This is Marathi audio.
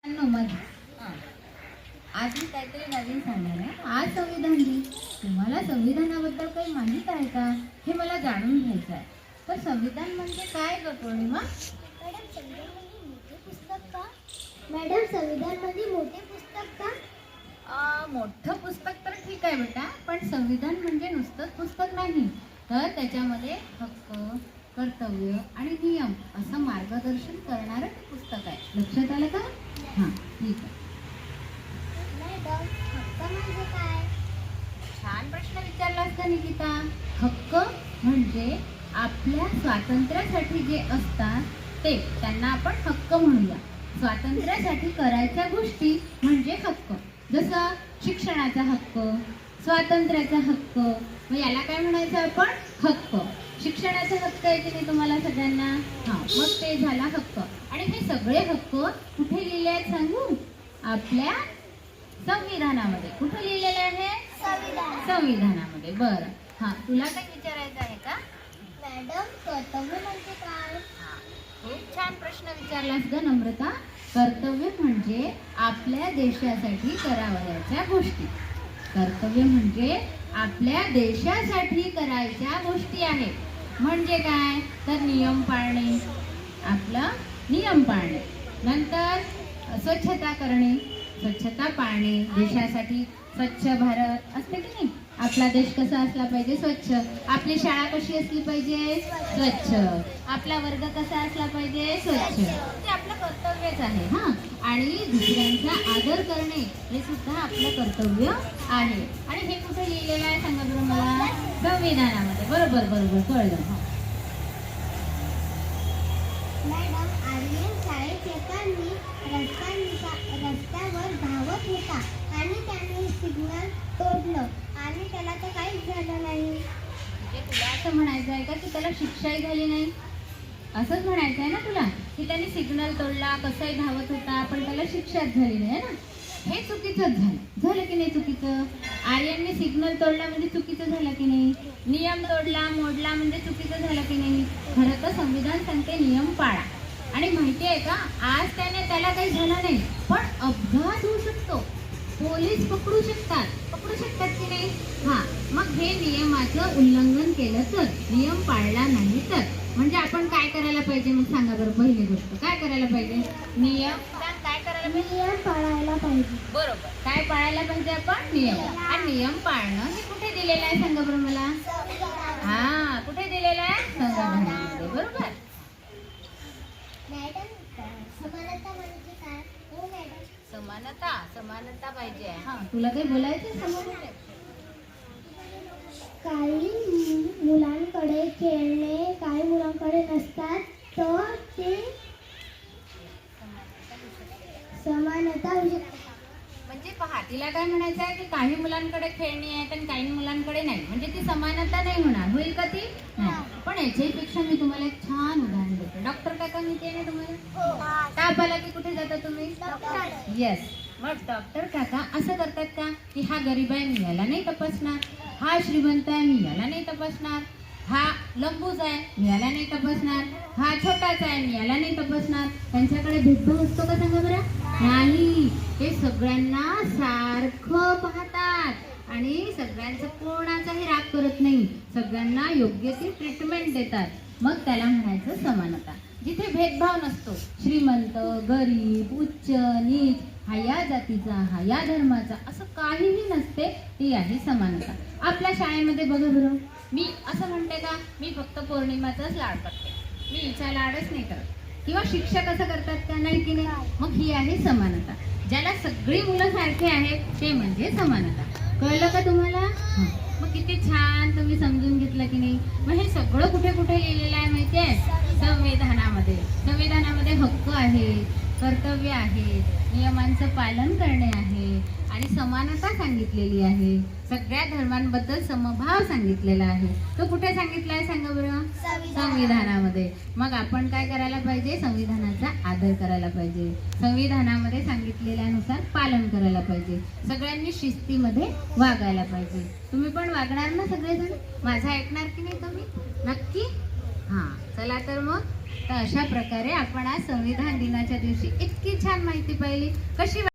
आज मी काहीतरी नवीन सांगणार आहे. आज संविधान दिन. तुम्हाला संविधानाबद्दल काही माहित आहे का हे मला जाणून घ्यायचं आहे. तर संविधान म्हणजे काय ग पौर्णिमा? मॅडम संविधान म्हणजे मोठे पुस्तक का? मॅडम संविधान म्हणजे मोठे पुस्तक का? मोठं पुस्तक तर ठीक आहे बेटा, पण संविधान म्हणजे नुसतंच पुस्तक नाही, तर त्याच्यामध्ये हक्क, कर्तव्य आणि नियम असं मार्गदर्शन करणारं ते पुस्तक आहे. लक्षात आलं का? हां, ठीक आहे. मॅडम हक्क म्हणजे काय? छान प्रश्न विचारलास का निकिता. हक्क म्हणजे आपल्या स्वातंत्र्यासाठी जे असतात ते, त्यांना आपण हक्क म्हणूया. स्वातंत्र्यासाठी करायच्या गोष्टी म्हणजे हक्क. जसं शिक्षणाचा हक्क, स्वातंत्र्याचा हक्क, मग याला काय म्हणायचं आपण? हक्क. शिक्षणाचा हक्क आहे की नाही तुम्हाला सगळ्यांना? हां, मग ते झाला हक्क. आणि हे सगळे हक्क कुठे लिहिले आहेत सांगू? आपल्या संविधानामध्ये. कुठे लिहिलेलं आहे? संविधानामध्ये. बरं, हां, तुला काही विचारायचं आहे का? मॅडम कर्तव्य म्हणजे काय? खूप छान प्रश्न विचारलास ग नम्रता. कर्तव्य म्हणजे आपल्या देशासाठी करावयाच्या गोष्टी. कर्तव्य म्हणजे आपल्या देशासाठी करायच्या गोष्टी आहेत. म्हणजे काय? तर नियम पाळणे, आपलं नियम पाळणे. नंतर स्वच्छता करणे, स्वच्छता पाळणे. देशासाठी स्वच्छ भारत असते की नाही? आपला देश कसा असला पाहिजे? स्वच्छ. आपली शाळा कशी असली पाहिजे? स्वच्छ. आपला वर्ग कसा असला पाहिजे? स्वच्छ. ते आपलं कर्तव्यच आहे. हां, आणि दुसऱ्यांचा आदर करणे हे सुद्धा आपलं कर्तव्य आहे. आणि हे कुठे लिहिलेलं आहे सांगा बरं मला? संविधानामध्ये. बरोबर बरोबर, कळलं. मॅडम आर्यन शाळेत येताना रस्त्यावर धावत होता आणि त्याने सिग्नल तोडलं आणि त्याला तर काहीच झालं नाही. म्हणजे तुला असं म्हणायचं आहे का की त्याला शिक्षाही झाली नाही? असंच म्हणायचं आहे ना तुला, की त्याने सिग्नल तोडला, कसंही धावत होता, पण त्याला शिक्षाच झाली नाही ना? हे चुकीचंच झालं की नाही? चुकीचं. आर्यनने सिग्नल तोडला म्हणजे चुकीचं झालं की नाही? नियम तोडला, मोडला म्हणजे चुकीचं झालं की नाही? खरं तर संविधान सांगते नियम पाळा. आणि माहिती आहे का, आज त्याला काही झालं नाही, पण अपघात होऊ शकतो. पोलीस पकडू शकतात की नाही? हां, मग हे नियमाचं उल्लंघन केलं तर, नियम पाळला नाही तर, म्हणजे आपण काय करायला पाहिजे? मग सांगा बरं. पहिली गोष्ट काय करायला पाहिजे? नियम काय करायला पाहिजे? नियम पाळायला पाहिजे. बरोबर. काय पाळायला पाहिजे आपण? नियम. आणि नियम पाळणं हे कुठे दिलेलं आहे सांगा बरं मला? हां, कुठे दिलेलं आहे? संविधानामध्ये. बरोबर. मॅडम समानता म्हणजे काय? हो मॅडम. समानता पाहिजे. हां, तुला काही बोलायचं? समानता. काही मुलांकडे खेळणे काही मुलांकडे नसतात, तर ते समानता म्हणजे पहा, तिला काय म्हणायचं आहे की काही मुलांकडे खेळणी आहेत आणि काही मुलांकडे नाही, म्हणजे ती समानता नाही होणार. होईल का ती? नाही. पण याच्यापेक्षा मी तुम्हाला एक छान उदाहरण देतो. डॉक्टर काका माहिती आहे ना तुम्हाला? ताप आला की कुठे जाता तुम्ही? येस. मग डॉक्टर काका असं करतात का की हा गरीब आहे मी याला नाही तपासणार, हा श्रीमंत आहे मी याला नाही तपासणार, हा लंबूच आहे मी याला नाही तपासणार, हा छोटाच आहे मी याला नाही तपासणार? त्यांच्याकडे भेदभाव असतो का सांगा बरं? नाही. ते सगळ्यांना सारखं पाहतात आणि सगळ्यांचं कोणाचाही राग करत नाही. सगळ्यांना योग्य ती ट्रीटमेंट देतात. मग त्याला म्हणायचं समानता. जिथे भेदभाव नसतो, श्रीमंत, गरीब, उच्च, नीच, हा या जातीचा, हा या धर्माचा, असं काहीही नसते, ती आहे समानता. आपल्या शाळेमध्ये बघा बरं, मी असं म्हणते का मी फक्त पौर्णिमाचाच लाड करते, मी हिचा लाडच नाही करत, किंवा शिक्षक असं करतात का? नाही की नाही? मग ही आहे समानता. ज्याला सगळी मुलं सारखे आहेत ते म्हणजे समानता. कळलं का तुम्हाला? मग किती छान तुम्ही समजून घेतलं की नाही? मग हे सगळं कुठे कुठे लिहिलेलं आहे माहिती आहे? संविधानामध्ये. संविधानामध्ये हक्क आहे, कर्तव्य आहे, नियमांचं पालन करणे आहे आणि समानता सांगितलेली आहे. सगळ्या धर्मांबद्दल समभाव सांगितलेला आहे. तो कुठे सांगितला आहे सांगा बरं? संविधानामध्ये. मग आपण काय करायला पाहिजे? संविधानाचा आदर करायला पाहिजे. संविधानामध्ये सांगितलेल्यानुसार पालन करायला पाहिजे. सगळ्यांनी शिस्तीमध्ये वागायला पाहिजे. तुम्ही पण वागणार ना सगळेजण? माझं ऐकणार की नाही तुम्ही? नक्की? हां, चला तर मग तर अशा प्रकारे आपण आज संविधान दिनाच्या दिवशी इतकी छान माहिती पाहिली. कशी